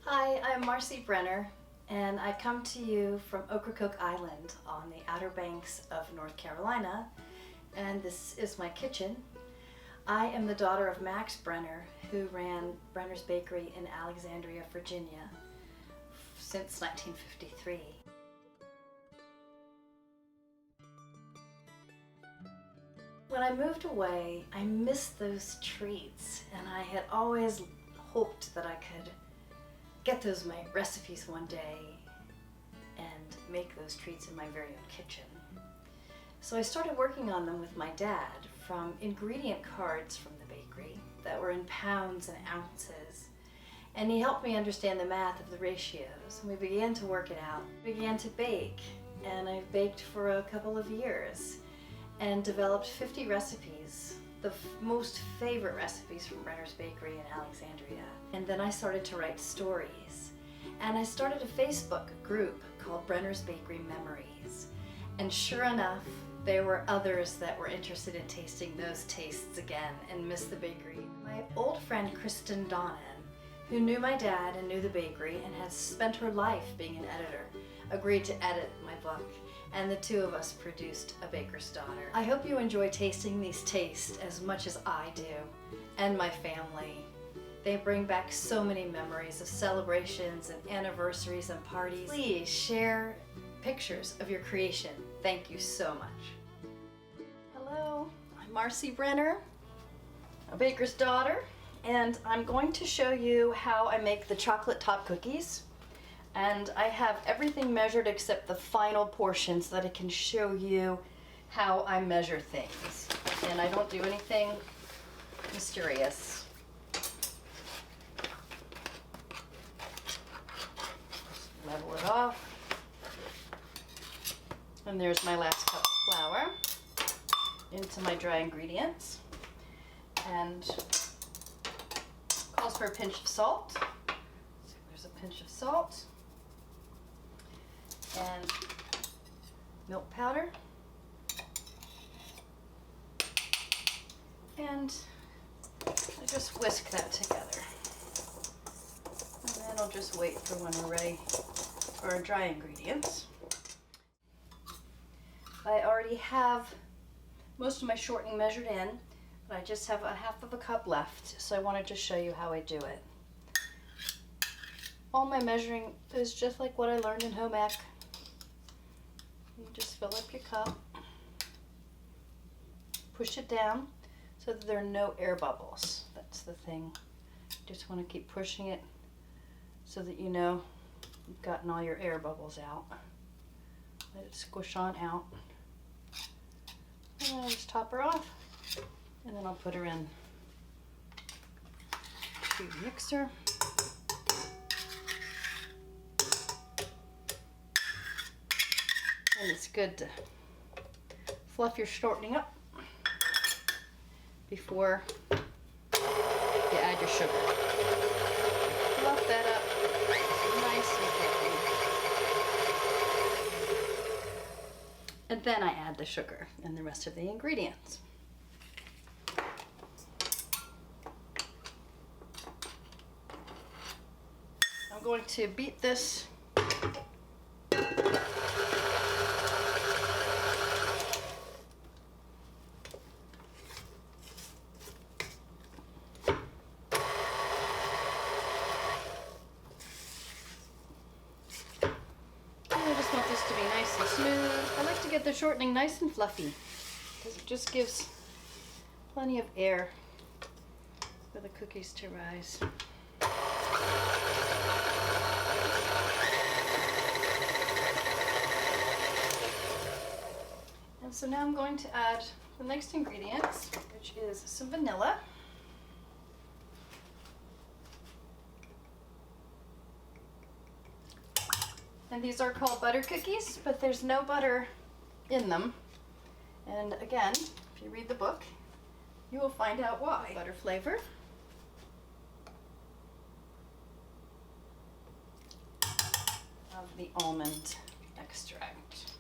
Hi, I'm Marcy Brenner, and I come to you from Ocracoke Island on the Outer Banks of North Carolina, and this is my kitchen. I am the daughter of Max Brenner, who ran Brenner's Bakery in Alexandria, Virginia, since 1953. When I moved away, I missed those treats, and I had always hoped that I could get those my recipes one day and make those treats in my very own kitchen. So I started working on them with my dad from ingredient cards from the bakery that were in pounds and ounces. And he helped me understand the math of the ratios, and we began to work it out. We began to bake, and I've baked for a couple of years and developed 50 recipes, the most favorite recipes from Brenner's Bakery in Alexandria. And then I started to write stories. And I started a Facebook group called Brenner's Bakery Memories. And sure enough, there were others that were interested in tasting those tastes again and missed the bakery. My old friend Kristen Donnan, who knew my dad and knew the bakery and has spent her life being an editor, agreed to edit my book, and the two of us produced A Baker's Daughter. I hope you enjoy tasting these tastes as much as I do, and my family. They bring back so many memories of celebrations and anniversaries and parties. Please share pictures of your creation. Thank you so much. Hello, I'm Marcy Brenner, A Baker's Daughter, and I'm going to show you how I make the chocolate top cookies. And I have everything measured except the final portion so that I can show you how I measure things. And I don't do anything mysterious. Just level it off. And there's my last cup of flour into my dry ingredients. And calls for a pinch of salt. So there's a pinch of salt. And milk powder, and I just whisk that together, and then I'll just wait for when we're ready for our dry ingredients. I already have most of my shortening measured in, but I just have a half of a cup left, so I wanted to show you how I do it. All my measuring is just like what I learned in home ec. You just fill up your cup, push it down so that there are no air bubbles. That's the thing. You just want to keep pushing it so that you know you've gotten all your air bubbles out. Let it squish on out. And then I'll just top her off, and then I'll put her in to the mixer. And it's good to fluff your shortening up before you add your sugar. Fluff that up nice and thick. And then I add the sugar and the rest of the ingredients. I'm going to beat this to be nice and smooth. I like to get the shortening nice and fluffy because it just gives plenty of air for the cookies to rise. And so now I'm going to add the next ingredients, which is some vanilla. And these are called butter cookies, but there's no butter in them. And again, if you read the book, you will find out why. Butter flavor. Of the almond extract.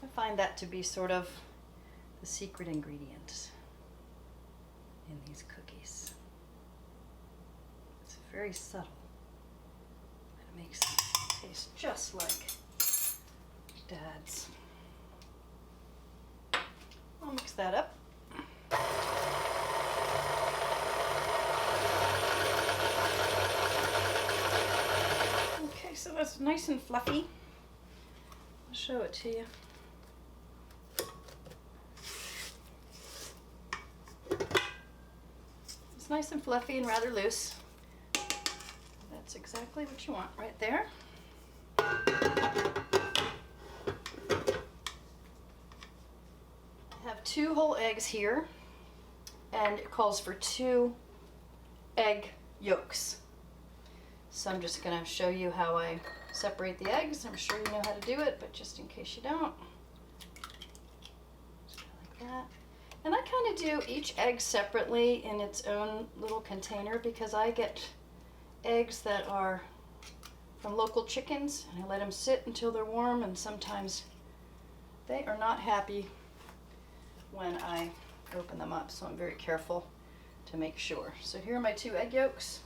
I find that to be sort of the secret ingredient in these cookies. It's very subtle. tastes just like Dad's. I'll mix that up. Okay, so that's nice and fluffy. I'll show it to you. It's nice and fluffy and rather loose. That's exactly what you want right there. I have 2 whole eggs here, and it calls for 2 egg yolks. So I'm just going to show you how I separate the eggs. I'm sure you know how to do it, but just in case you don't. Just like that. And I kind of do each egg separately in its own little container because I get eggs that are from local chickens and I let them sit until they're warm, and sometimes they are not happy when I open them up, so I'm very careful to make sure. So here are my 2 egg yolks,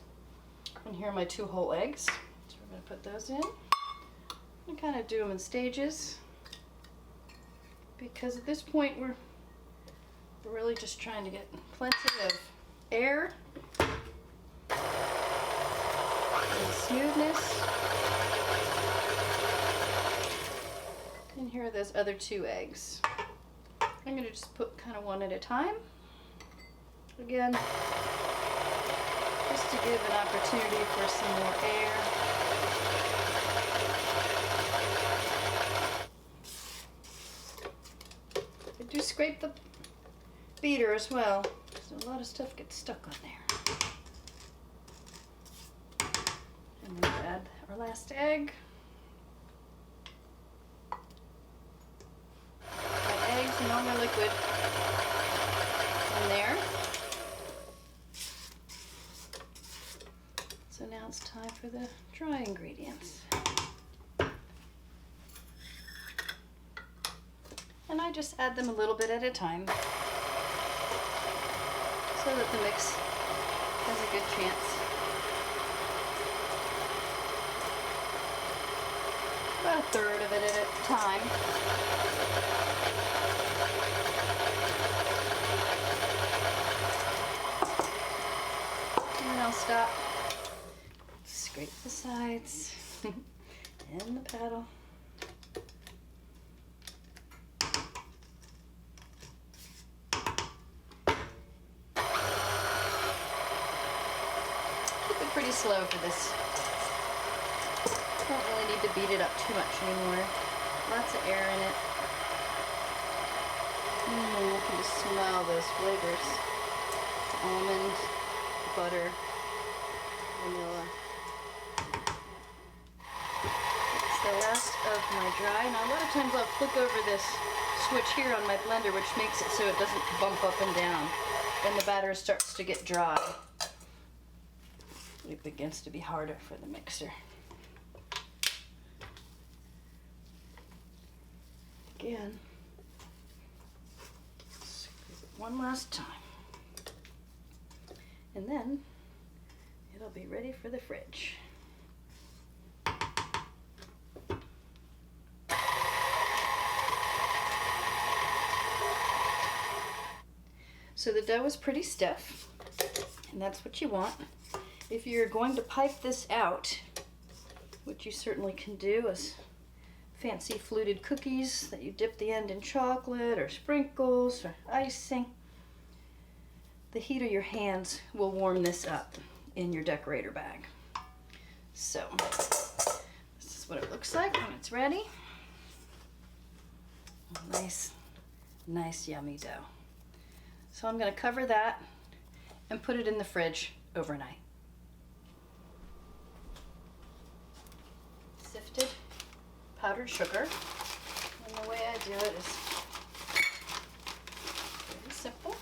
and here are my 2 whole eggs. So we're going to put those in. I'm kind of do them in stages because at this point we're really just trying to get plenty of air and smoothness. And here are those other 2 eggs. I'm going to just put kind of one at a time. Again, just to give an opportunity for some more air. I do scrape the beater as well, so a lot of stuff gets stuck on there. And then add our last egg. Add eggs and all my liquid in there. So now it's time for the dry ingredients. And I just add them a little bit at a time so that the mix has a good chance. About a third of it at a time. And then I'll stop, scrape the sides and the paddle. Pretty slow for this. Don't really need to beat it up too much anymore. Lots of air in it. You can just smell those flavors. Almond, butter, vanilla. It's the last of my dry. Now a lot of times I'll flick over this switch here on my blender, which makes it so it doesn't bump up and down when the batter starts to get dry. It begins to be harder for the mixer. Again, squeeze it one last time. And then it'll be ready for the fridge. So the dough is pretty stiff, and that's what you want. If you're going to pipe this out, which you certainly can do, as fancy fluted cookies that you dip the end in chocolate or sprinkles or icing, the heat of your hands will warm this up in your decorator bag. So this is what it looks like when it's ready. Nice, nice yummy dough. So I'm going to cover that and put it in the fridge overnight. Sifted powdered sugar, and the way I do it is very simple.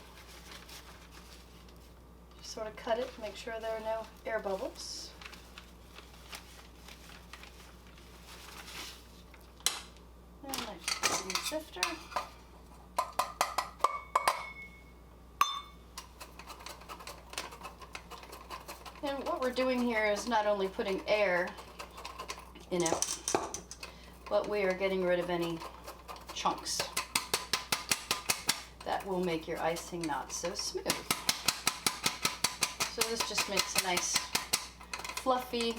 Just sort of cut it to make sure there are no air bubbles. And I just put it in the sifter. And what we're doing here is not only putting air in it, but we are getting rid of any chunks that will make your icing not so smooth. So this just makes a nice, fluffy,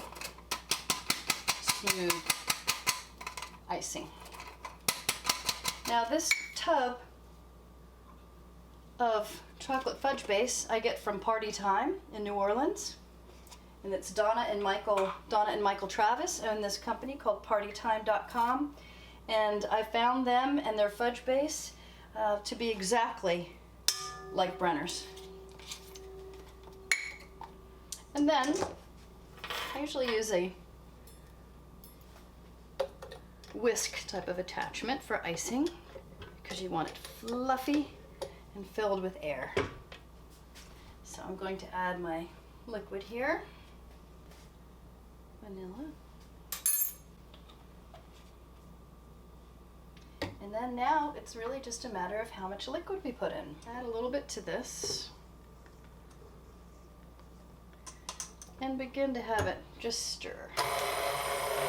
smooth icing. Now this tub of chocolate fudge base I get from Party Time in New Orleans, and it's Donna and Michael Travis own this company called partytime.com, and I found them and their fudge base to be exactly like Brenner's. And then I usually use a whisk type of attachment for icing because you want it fluffy and filled with air. So I'm going to add my liquid here, vanilla. And then now it's really just a matter of how much liquid we put in. Add a little bit to this and begin to have it just stir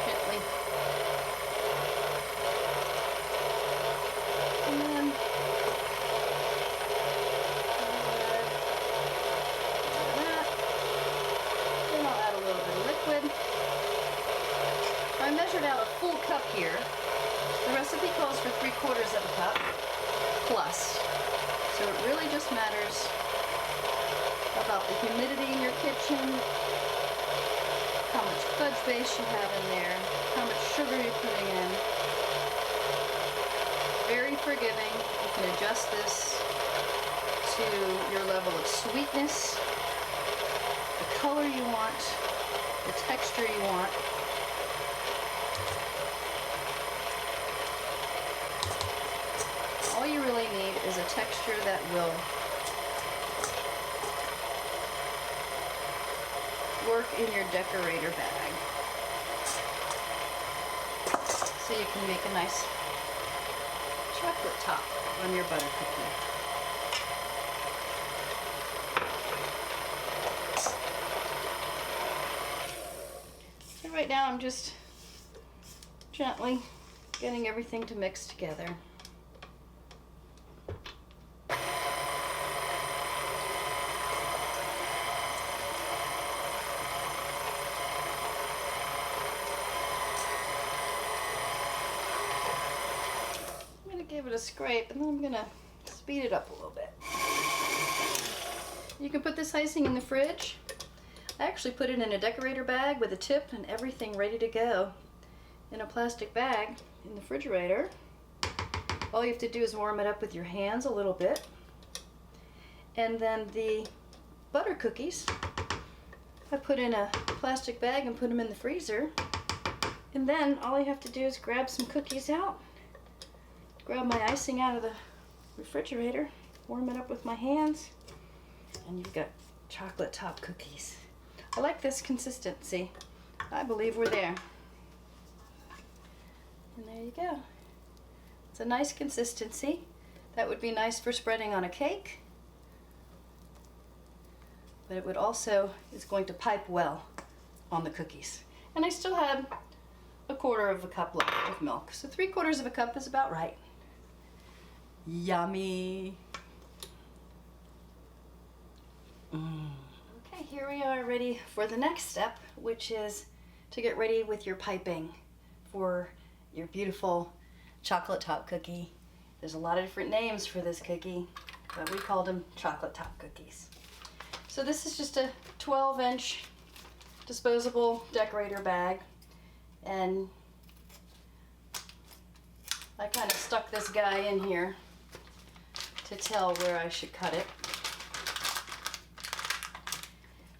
gently. And then I'll add a little bit of liquid. I measured out a full cup here. The recipe calls for 3/4 of a cup plus. So it really just matters about the humidity in your kitchen, how much fudge base you have in there, how much sugar you're putting in. Very forgiving. You can adjust this to your level of sweetness, the color you want, the texture you want. All you really need is a texture that will work in your decorator bag. So you can make a nice chocolate top on your butter cookie. So right now I'm just gently getting everything to mix together. Give it a scrape, and then I'm gonna speed it up a little bit. You can put this icing in the fridge. I actually put it in a decorator bag with a tip and everything ready to go in a plastic bag in the refrigerator. All you have to do is warm it up with your hands a little bit. And then the butter cookies, I put in a plastic bag and put them in the freezer. And then all I have to do is grab some cookies out, grab my icing out of the refrigerator, warm it up with my hands, and you've got chocolate top cookies. I like this consistency. I believe we're there. And there you go. It's a nice consistency. That would be nice for spreading on a cake, but it would also is going to pipe well on the cookies. And I still had 1/4 of a cup left of milk, so 3/4 of a cup is about right. Yummy. Okay, here we are ready for the next step, which is to get ready with your piping for your beautiful chocolate top cookie. There's a lot of different names for this cookie, but we called them chocolate top cookies. So this is just a 12-inch disposable decorator bag, and I kind of stuck this guy in here to tell where I should cut it.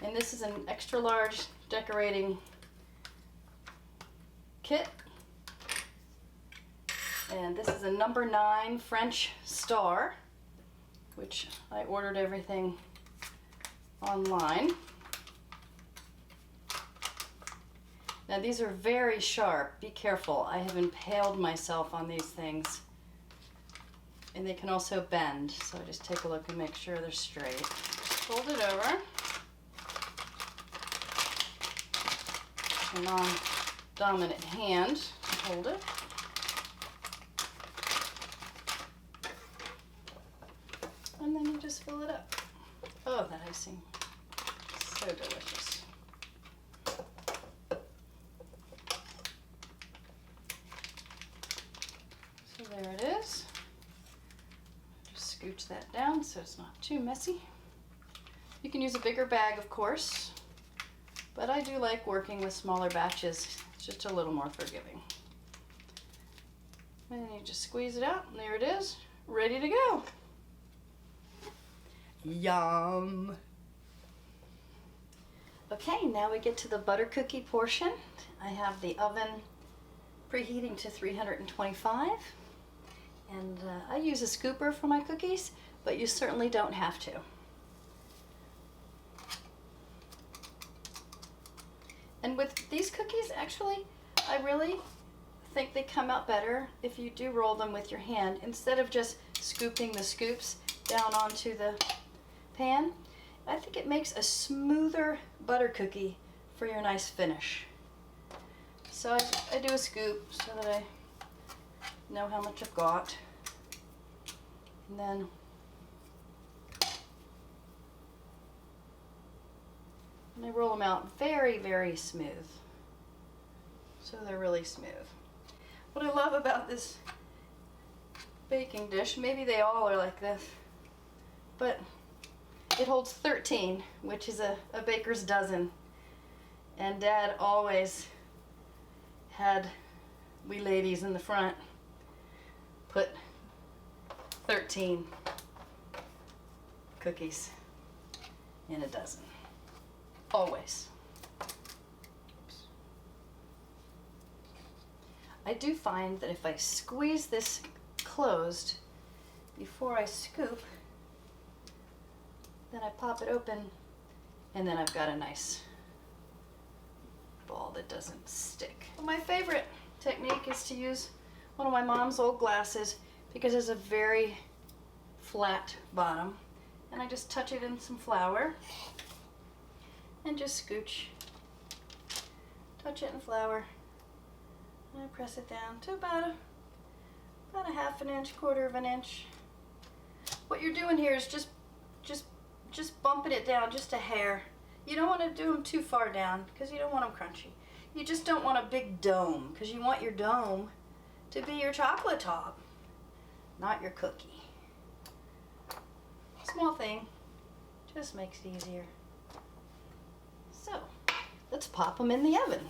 And this is an extra large decorating kit. And this is a number 9 French star, which I ordered everything online. Now these are very sharp. Be careful. I have impaled myself on these things. And they can also bend, so just take a look and make sure they're straight. Just fold it over. A non-dominant hand to hold it. you just fill it up. Oh, that icing, so delicious. So there it is. Just scooch that down so it's not too messy. You can use a bigger bag, of course, but I do like working with smaller batches. It's just a little more forgiving. And you just squeeze it out, and there it is, ready to go. Yum! Okay, now we get to the butter cookie portion. I have the oven preheating to 325, and I use a scooper for my cookies, but you certainly don't have to. And with these cookies, actually, I really think they come out better if you do roll them with your hand instead of just scooping the scoops down onto the pan. I think it makes a smoother butter cookie for your nice finish. So I do a scoop so that I know how much I've got. And then I roll them out very, very smooth. So they're really smooth. What I love about this baking dish, maybe they all are like this, but it holds 13, which is a baker's dozen. And Dad always had we ladies in the front put 13 cookies in a dozen. Always. I do find that if I squeeze this closed before I scoop, then I pop it open, and then I've got a nice ball that doesn't stick. My favorite technique is to use one of my mom's old glasses because it has a very flat bottom, and I just touch it in some flour and just scooch, touch it in flour, and I press it down to about a half an inch, quarter of an inch. What you're doing here is just bumping it down just a hair. You don't want to do them too far down because you don't want them crunchy. You just don't want a big dome because you want your dome to be your chocolate top, not your cookie. Small thing, just makes it easier. So, let's pop them in the oven.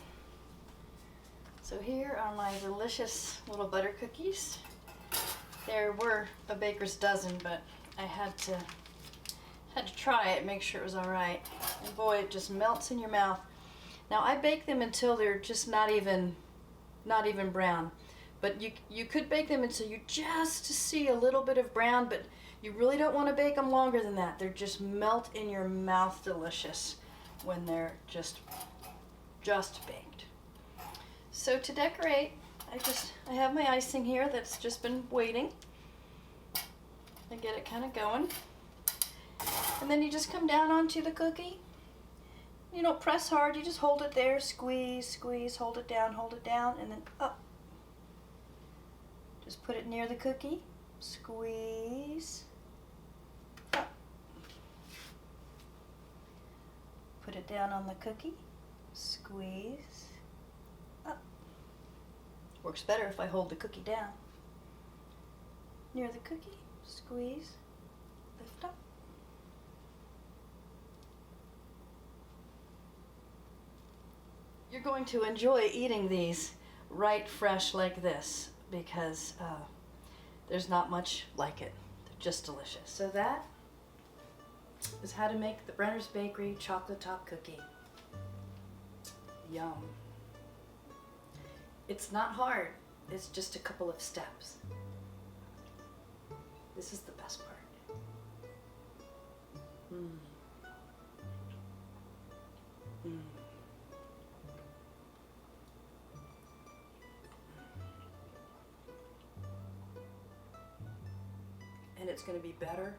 So here are my delicious little butter cookies. There were a baker's dozen, but I had to try it, make sure it was all right. And boy, it just melts in your mouth. Now I bake them until they're just not even brown. But you could bake them until you just see a little bit of brown, but you really don't want to bake them longer than that. They're just melt in your mouth delicious when they're just baked. So to decorate, I have my icing here that's just been waiting. I get it kind of going. And then you just come down onto the cookie. You don't press hard, you just hold it there, squeeze, squeeze, hold it down, and then up. Just put it near the cookie, squeeze, up. Put it down on the cookie, squeeze, up. Works better if I hold the cookie down. Near the cookie, squeeze, lift up. You're going to enjoy eating these right fresh like this because there's not much like it. They're just delicious. So that is how to make the Brenner's Bakery chocolate top cookie. Yum. It's not hard. It's just a couple of steps. This is the best part. Mmm. Mmm. And it's going to be better